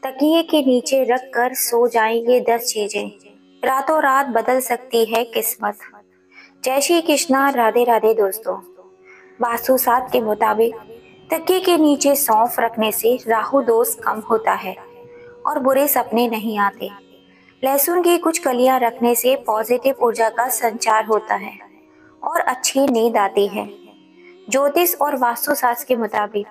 तकिए के नीचे रख कर सो जाएं ये 10 चीजें, रातों रात बदल सकती है किस्मत। जय श्री कृष्णा, राधे राधे दोस्तों। वास्तु शास्त्र के मुताबिक तकिए के नीचे सौंफ रखने से राहु दोष कम होता है और बुरे सपने नहीं आते। लहसुन की कुछ कलियां रखने से पॉजिटिव ऊर्जा का संचार होता है और अच्छी नींद आती है। ज्योतिष और वास्तुशास्त्र के मुताबिक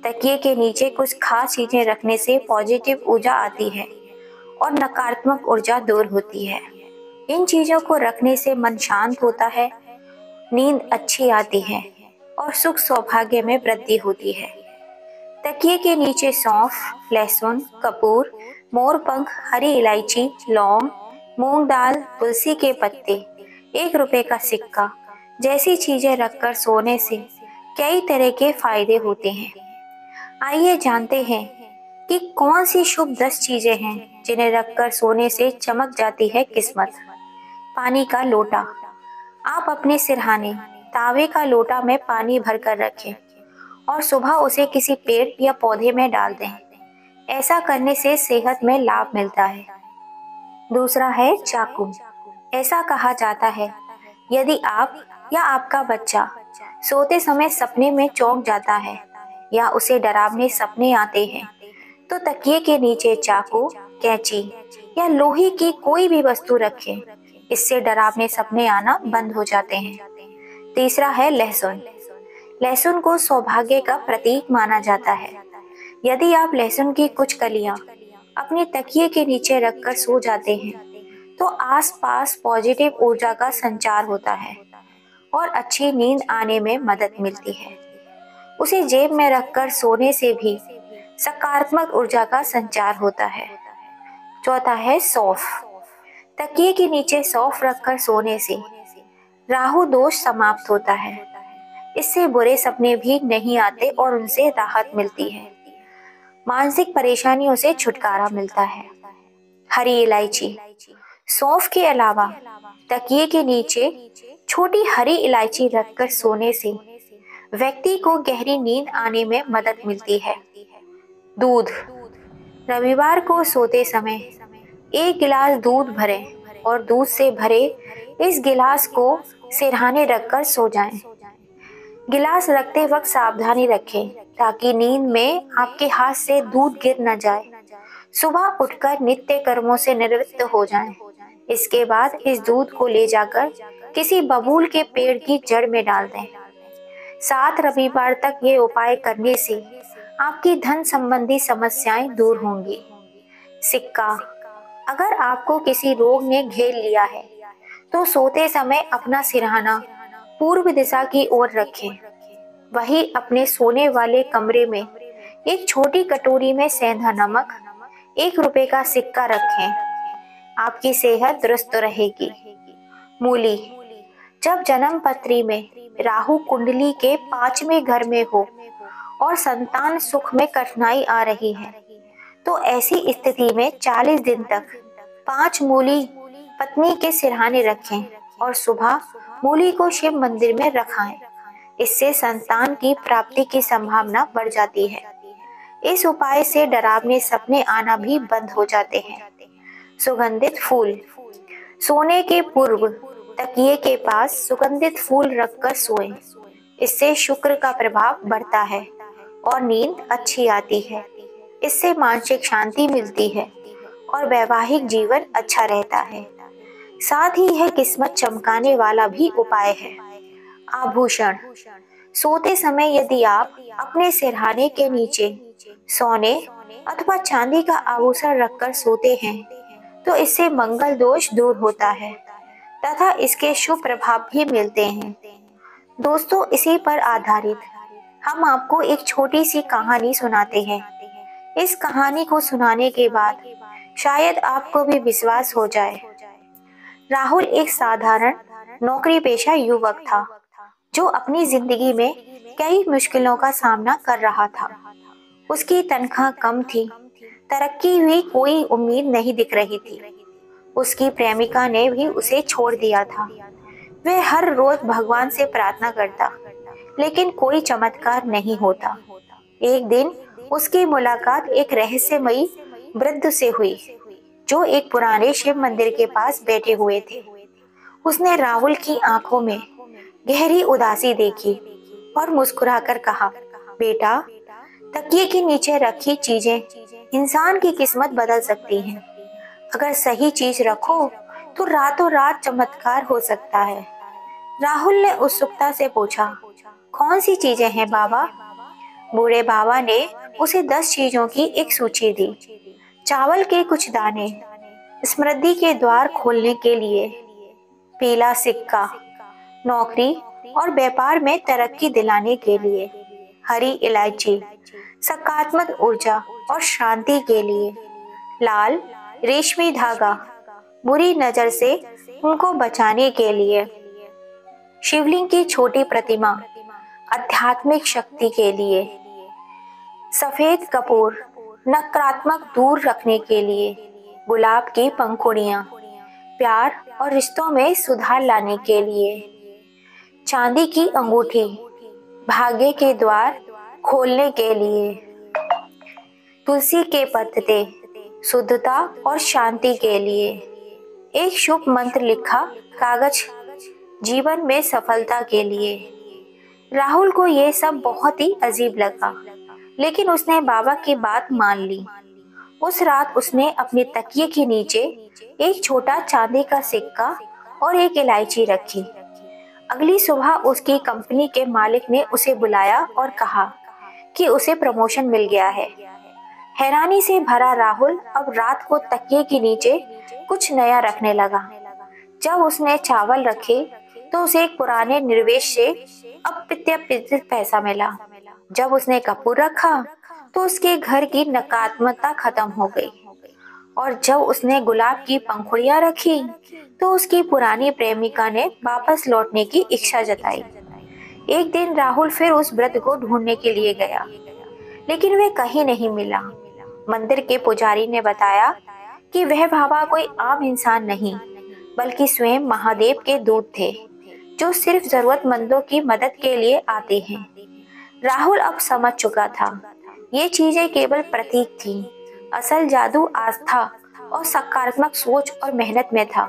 तकिए के नीचे कुछ खास चीजें रखने से पॉजिटिव ऊर्जा आती है और नकारात्मक ऊर्जा दूर होती है। इन चीजों को रखने से मन शांत होता है, नींद अच्छी आती है और सुख सौभाग्य में वृद्धि होती है। तकिए के नीचे सौंफ, लहसुन, कपूर, मोरपंख, हरी इलायची, लौंग, मूंग दाल, तुलसी के पत्ते, 1 रुपए का सिक्का जैसी चीजें रखकर सोने से कई तरह के फायदे होते हैं। आइए जानते हैं कि कौन सी शुभ 10 चीजें हैं जिन्हें रखकर सोने से चमक जाती है किस्मत। पानी का लोटा। आप अपने सिरहाने तांबे का लोटा में पानी भरकर रखें और सुबह उसे किसी पेड़ या पौधे में डाल दें। ऐसा करने से सेहत में लाभ मिलता है। दूसरा है चाकू। ऐसा कहा जाता है यदि आप या आपका बच्चा सोते समय सपने में चौंक जाता है या उसे डरावने सपने आते हैं तो तकिए के नीचे चाकू, कैंची या लोहे की कोई भी वस्तु रखें। इससे डरावने सपने आना बंद हो जाते हैं। तीसरा है लहसुन। लहसुन को सौभाग्य का प्रतीक माना जाता है। यदि आप लहसुन की कुछ कलियां अपने तकिए के नीचे रखकर सो जाते हैं तो आसपास पॉजिटिव ऊर्जा का संचार होता है और अच्छी नींद आने में मदद मिलती है। उसे जेब में रखकर सोने से भी सकारात्मक ऊर्जा का संचार होता है। चौथा है सौंफ। तकिए के नीचे सौंफ रखकर सोने से राहु दोष समाप्त होता है। इससे बुरे सपने भी नहीं आते और उनसे राहत मिलती है। मानसिक परेशानियों से छुटकारा मिलता है। हरी इलायची। सौंफ के अलावा तकिए के नीचे छोटी हरी इलायची रखकर सोने से व्यक्ति को गहरी नींद आने में मदद मिलती है। दूध। रविवार को सोते समय 1 गिलास दूध भरें और दूध से भरे इस गिलास को सिरहाने रखकर सो जाएं। गिलास रखते वक्त सावधानी रखें ताकि नींद में आपके हाथ से दूध गिर न जाए। सुबह उठकर नित्य कर्मों से निवृत्त हो जाएं। इसके बाद इस दूध को ले जाकर किसी बबूल के पेड़ की जड़ में डाल दें। 7 रविवार तक ये उपाय करने से आपकी धन संबंधी समस्याएं दूर होंगी। सिक्का। अगर आपको किसी रोग ने घेर लिया है तो सोते समय अपना सिरहाना पूर्व दिशा की ओर रखें। वहीं अपने सोने वाले कमरे में एक छोटी कटोरी में सेंधा नमक, 1 रुपए का सिक्का रखें। आपकी सेहत दुरुस्त रहेगी। मूली। जब जन्म पत्री में राहु कुंडली के 5वें घर में हो और संतान सुख में कठिनाई आ रही है तो ऐसी स्थिति में 40 दिन तक 5 मूली पत्नी के सिरहाने रखें और सुबह मूली को शिव मंदिर में रखाएं। इससे संतान की प्राप्ति की संभावना बढ़ जाती है। इस उपाय से डरावने सपने आना भी बंद हो जाते हैं। सुगंधित फूल। सोने के पूर्व तकिए के पास सुगंधित फूल रखकर सोएं। इससे शुक्र का प्रभाव बढ़ता है और नींद अच्छी आती है। इससे मानसिक शांति मिलती है और वैवाहिक जीवन अच्छा रहता है। साथ ही यह किस्मत चमकाने वाला भी उपाय है। आभूषण। सोते समय यदि आप अपने सिरहाने के नीचे सोने अथवा चांदी का आभूषण रखकर सोते हैं तो इससे मंगल दोष दूर होता है तथा इसके शुभ प्रभाव भी मिलते हैं। दोस्तों, इसी पर आधारित हम आपको एक छोटी सी कहानी सुनाते हैं। इस कहानी को सुनाने के बाद शायद आपको भी विश्वास हो जाए। राहुल एक साधारण नौकरी पेशा युवक था जो अपनी जिंदगी में कई मुश्किलों का सामना कर रहा था। उसकी तनख्वाह कम थी, तरक्की हुई कोई उम्मीद नहीं दिख रही थी। उसकी प्रेमिका ने भी उसे छोड़ दिया था। वह हर रोज भगवान से प्रार्थना करता लेकिन कोई चमत्कार नहीं होता। एक दिन उसकी मुलाकात एक रहस्यमयी वृद्ध से हुई, जो एक पुराने शिव मंदिर के पास बैठे हुए थे। उसने राहुल की आंखों में गहरी उदासी देखी और मुस्कुराकर कहा, बेटा, तकिए के नीचे रखी चीजें इंसान की किस्मत बदल सकती हैं। अगर सही चीज रखो तो रातों रात चमत्कार हो सकता है। राहुल ने उत्सुकता से पूछा, कौन सी चीजें हैं बाबा? बूढ़े बाबा ने उसे 10 चीजों की एक सूची दी। चावल के कुछ दाने, समृद्धि के द्वार खोलने के लिए, पीला सिक्का, नौकरी और व्यापार में तरक्की दिलाने के लिए, हरी इलायची, सकारात्मक ऊर्जा और शांति के लिए, लाल रेशमी धागा, बुरी नजर से उनको बचाने के लिए, शिवलिंग की छोटी प्रतिमा, आध्यात्मिक शक्ति के लिए, सफेद कपूर, नकारात्मक दूर रखने के लिए, गुलाब की पंखुड़ियां, प्यार और रिश्तों में सुधार लाने के लिए, चांदी की अंगूठी, भाग्य के द्वार खोलने के लिए, तुलसी के पत्ते, शुद्धता और शांति के लिए, एक शुभ मंत्र लिखा कागज, जीवन में सफलता के लिए। राहुल को यह सब बहुत ही अजीब लगा, लेकिन उसने बाबा की बात मान ली। उस रात उसने अपने तकिए के नीचे एक छोटा चांदी का सिक्का और एक इलायची रखी। अगली सुबह उसकी कंपनी के मालिक ने उसे बुलाया और कहा कि उसे प्रमोशन मिल गया है। हैरानी से भरा राहुल अब रात को तकिए के नीचे कुछ नया रखने लगा। जब उसने चावल रखे तो उसे एक पुराने निवेश से अप्रत्याशित पैसा मिला। जब उसने कपूर रखा तो उसके घर की नकारात्मकता खत्म हो गई, और जब उसने गुलाब की पंखुड़ियां रखी तो उसकी पुरानी प्रेमिका ने वापस लौटने की इच्छा जताई। एक दिन राहुल फिर उस वृद्ध को ढूंढने के लिए गया, लेकिन वह कहीं नहीं मिला। मंदिर के पुजारी ने बताया कि वह बाबा कोई आम इंसान नहीं, बल्कि स्वयं महादेव के दूत थे, जो सिर्फ जरूरतमंदों की मदद के लिए आते हैं। राहुल अब समझ चुका था, ये चीजें केवल प्रतीक थीं। असल जादू आस्था और सकारात्मक सोच और मेहनत में था।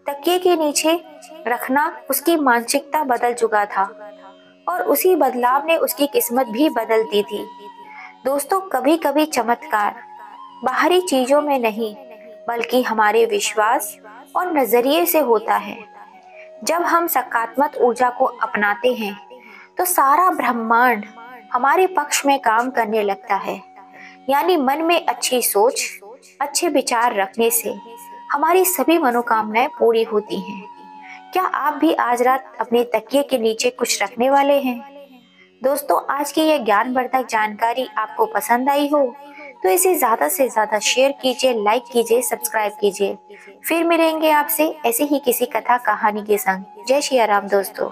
तकिए के नीचे रखना उसकी मानसिकता बदल चुका था, और उसी बदलाव ने उसकी किस्मत भी बदल दी थी। दोस्तों, कभी कभी चमत्कार बाहरी चीजों में नहीं, बल्कि हमारे विश्वास और नजरिए से होता है। जब हम सकारात्मक ऊर्जा को अपनाते हैं तो सारा ब्रह्मांड हमारे पक्ष में काम करने लगता है। यानी मन में अच्छी सोच, अच्छे विचार रखने से हमारी सभी मनोकामनाएं पूरी होती हैं। क्या आप भी आज रात अपने तकिए के नीचे कुछ रखने वाले हैं? दोस्तों, आज की यह ज्ञानवर्धक जानकारी आपको पसंद आई हो तो इसे ज्यादा से ज्यादा शेयर कीजिए, लाइक कीजिए, सब्सक्राइब कीजिए। फिर मिलेंगे आपसे ऐसे ही किसी कथा कहानी के संग। जय श्री राम दोस्तों।